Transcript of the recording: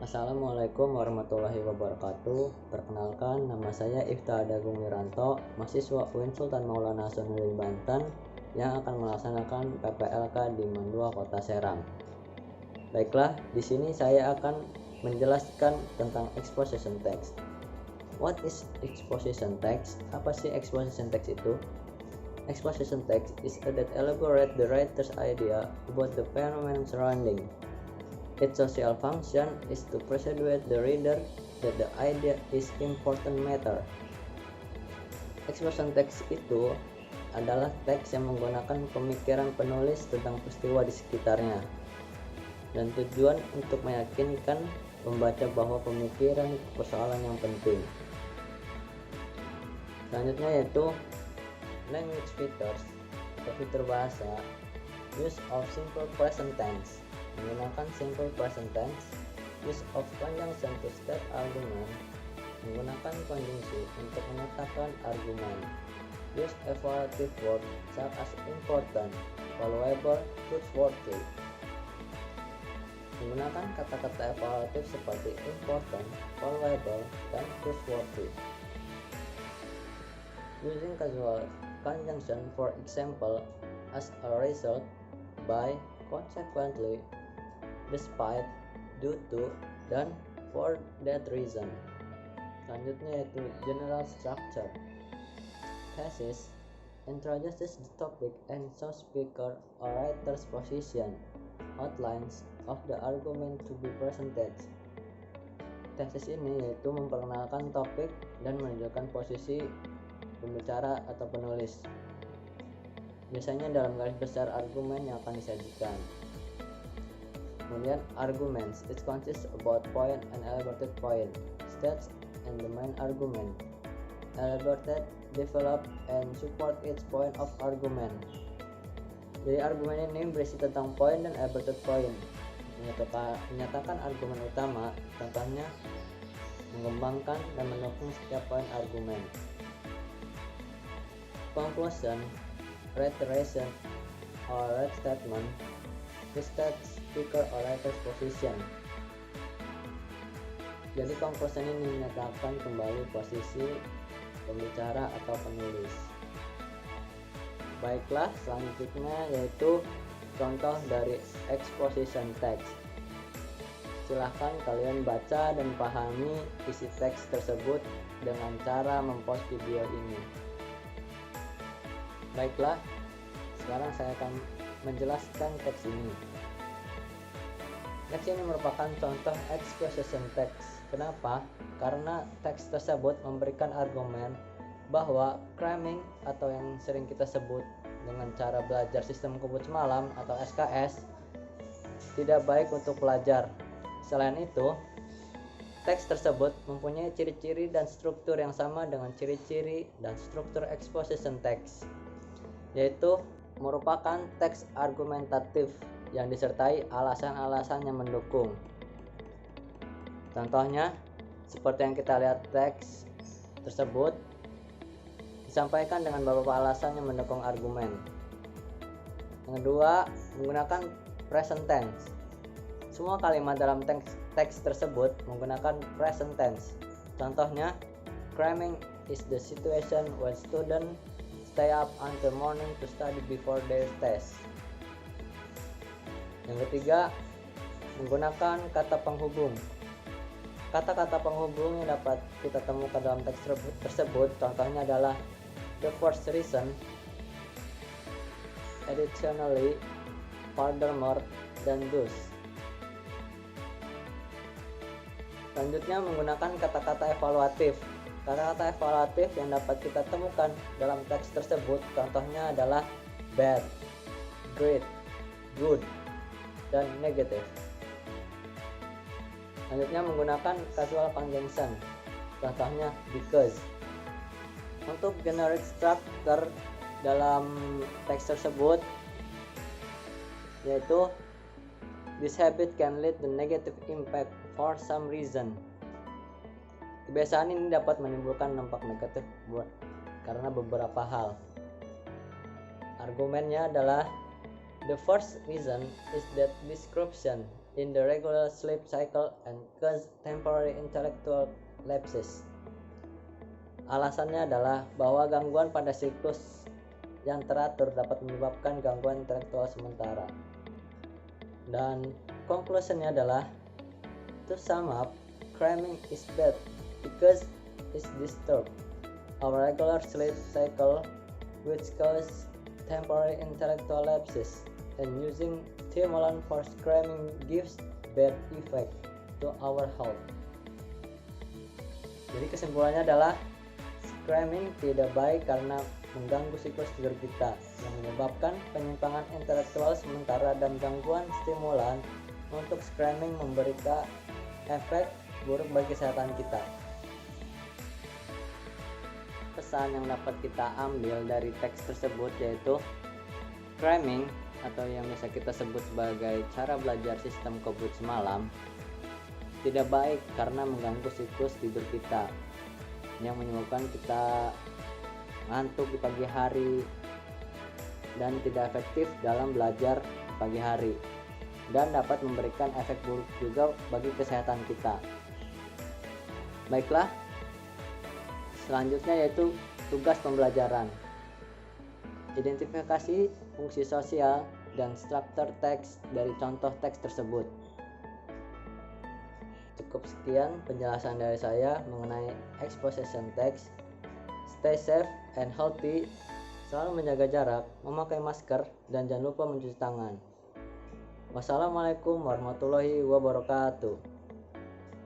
Assalamualaikum warahmatullahi wabarakatuh. Perkenalkan, nama saya Ifta Adagung Wiranto, mahasiswa UIN Sultan Maulana Hasanuddin Banten yang akan melaksanakan PPLK di Mandua Kota Serang. Baiklah, di sini saya akan menjelaskan tentang exposition text. What is exposition text? Apa sih exposition text itu? Exposition text is that elaborate the writer's idea about the phenomenon surrounding. Its social function is to persuade the reader that the idea is important matter. Exposition text itu adalah teks yang menggunakan pemikiran penulis tentang peristiwa di sekitarnya, dan tujuan untuk meyakinkan pembaca bahwa pemikiran itu persoalan yang penting. Selanjutnya yaitu language features atau fitur bahasa. Use of simple present tense, menggunakan simple present tense. Use of conjunction to state argument, menggunakan konjungsi untuk menyatakan argumen. Use evaluative word such as important, valuable, trustworthy, menggunakan kata-kata evaluatif seperti important, valuable, dan trustworthy. Using causal conjunction, for example, as a result, by, consequently, despite, due to, dan for that reason. Selanjutnya yaitu general structure. Thesis introduces the topic and shows speaker or writer's position, outlines of the argument to be presented. Thesis ini yaitu memperkenalkan topik dan menunjukkan posisi pembicara atau penulis, biasanya dalam garis besar argumen yang akan disajikan. Kemudian arguments, it consists about point and elaborated point, states and the main argument. Elaborated, develop and support its point of argument. Jadi argumen ini berisi tentang point dan elaborated point, menyatakan argumen utama, contohnya mengembangkan dan mendukung setiap poin argumen. Conclusion, reiteration or restatement, restates speaker or writer's position. Jadi conclusion ini menyatakan kembali posisi pembicara atau penulis. Baiklah, selanjutnya yaitu contoh dari exposition text. Silahkan kalian baca dan pahami isi teks tersebut dengan cara mempost video ini. Baiklah, sekarang saya akan menjelaskan teks ini. Teks ini merupakan contoh exposition text. Kenapa? Karena teks tersebut memberikan argumen bahwa cramming atau yang sering kita sebut dengan cara belajar sistem kebut semalam atau SKS tidak baik untuk pelajar. Selain itu, teks tersebut mempunyai ciri-ciri dan struktur yang sama dengan ciri-ciri dan struktur exposition text, yaitu merupakan teks argumentatif yang disertai alasan-alasan yang mendukung. Contohnya, seperti yang kita lihat teks tersebut disampaikan dengan beberapa alasan yang mendukung argumen. Yang kedua, menggunakan present tense. Semua kalimat dalam teks tersebut menggunakan present tense. Contohnya, cramming is the situation when students stay up until morning to study before their test. Yang ketiga, menggunakan kata penghubung. Kata-kata penghubung yang dapat kita temukan dalam teks tersebut contohnya adalah the first reason, additionally, furthermore, dan thus. Selanjutnya, menggunakan kata-kata evaluatif. Kata-kata evaluatif yang dapat kita temukan dalam teks tersebut contohnya adalah bad, great, good, dan negative. Selanjutnya, menggunakan causal conjunction. Contohnya because. Untuk generic structure dalam teks tersebut yaitu this habit can lead to negative impact for some reason. Kebiasaan ini dapat menimbulkan dampak negatif karena beberapa hal. Argumennya adalah the first reason is that description in the regular sleep cycle and cause temporary intellectual lapses. Alasannya adalah bahwa gangguan pada siklus yang teratur dapat menyebabkan gangguan intelektual sementara. Dan conclusionnya adalah, to sum up, cramming is bad because it disturbs our regular sleep cycle, which causes temporary intellectual lapses, and using stimulant for cramming gives bad effect to our health. Jadi kesimpulannya adalah cramming tidak baik karena mengganggu siklus tidur kita yang menyebabkan penyimpangan intelektual sementara dan gangguan stimulan untuk cramming memberikan efek buruk bagi kesehatan kita. Pesan yang dapat kita ambil dari teks tersebut yaitu cramming atau yang bisa kita sebut sebagai cara belajar sistem kebut semalam tidak baik karena mengganggu siklus tidur kita yang menyebabkan kita ngantuk di pagi hari dan tidak efektif dalam belajar di pagi hari dan dapat memberikan efek buruk juga bagi kesehatan kita. Baiklah, selanjutnya yaitu tugas pembelajaran. Identifikasi fungsi sosial dan struktur teks dari contoh teks tersebut. Cukup sekian penjelasan dari saya mengenai exposition text. Stay safe and healthy, selalu menjaga jarak, memakai masker, dan jangan lupa mencuci tangan. Wassalamualaikum warahmatullahi wabarakatuh.